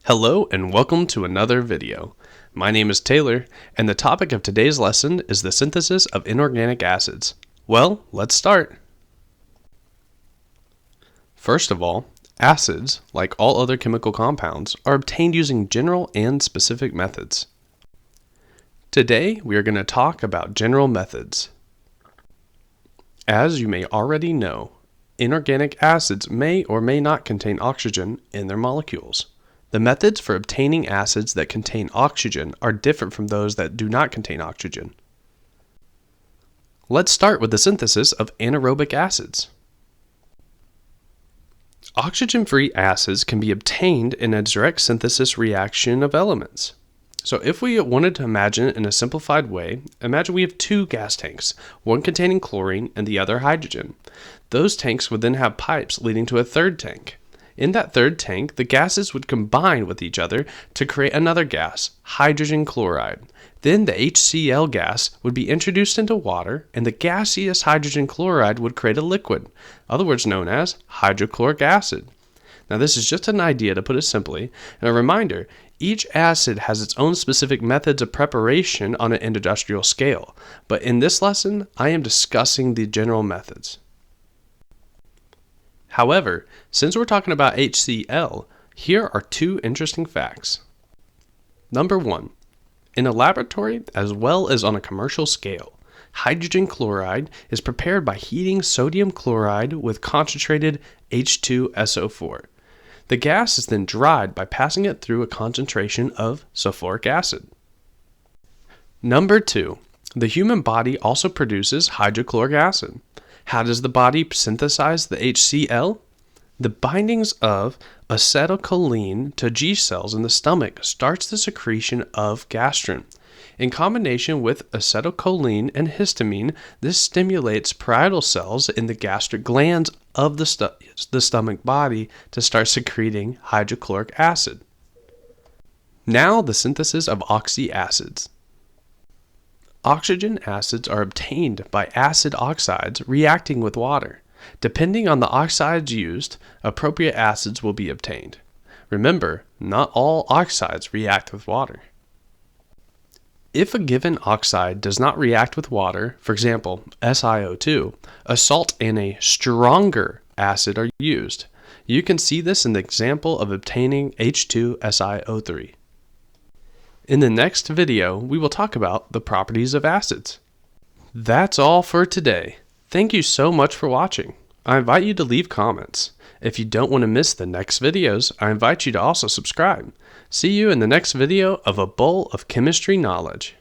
Hello and welcome to another video. My name is Taylor, and the topic of today's lesson is the synthesis of inorganic acids. Well, let's start. First of all, acids, like all other chemical compounds, are obtained using general and specific methods. Today, we are going to talk about general methods. As you may already know, inorganic acids may or may not contain oxygen in their molecules. The methods for obtaining acids that contain oxygen are different from those that do not contain oxygen. Let's start with the synthesis of anaerobic acids. Oxygen-free acids can be obtained in a direct synthesis reaction of elements. So if we wanted to imagine it in a simplified way, imagine we have two gas tanks, one containing chlorine and the other hydrogen. Those tanks would then have pipes leading to a third tank. In that third tank, the gases would combine with each other to create another gas, hydrogen chloride. Then the HCl gas would be introduced into water, and the gaseous hydrogen chloride would create a liquid, otherwise known as hydrochloric acid. Now this is just an idea to put it simply, and a reminder, each acid has its own specific methods of preparation on an industrial scale, but in this lesson, I am discussing the general methods. However, since we're talking about HCl, here are two interesting facts. Number one, in a laboratory as well as on a commercial scale, hydrogen chloride is prepared by heating sodium chloride with concentrated H2SO4. The gas is then dried by passing it through a concentration of sulfuric acid. Number two, the human body also produces hydrochloric acid. How does the body synthesize the HCl? The bindings of acetylcholine to G cells in the stomach starts the secretion of gastrin. In combination with acetylcholine and histamine, this stimulates parietal cells in the gastric glands of the stomach body to start secreting hydrochloric acid. Now the synthesis of oxyacids. Oxygen acids are obtained by acid oxides reacting with water. Depending on the oxides used, appropriate acids will be obtained. Remember, not all oxides react with water. If a given oxide does not react with water, for example, SiO2, a salt and a stronger acid are used. You can see this in the example of obtaining H2SiO3. In the next video, we will talk about the properties of acids. That's all for today. Thank you so much for watching. I invite you to leave comments. If you don't want to miss the next videos, I invite you to also subscribe. See you in the next video of A Bowl of Chemistry Knowledge.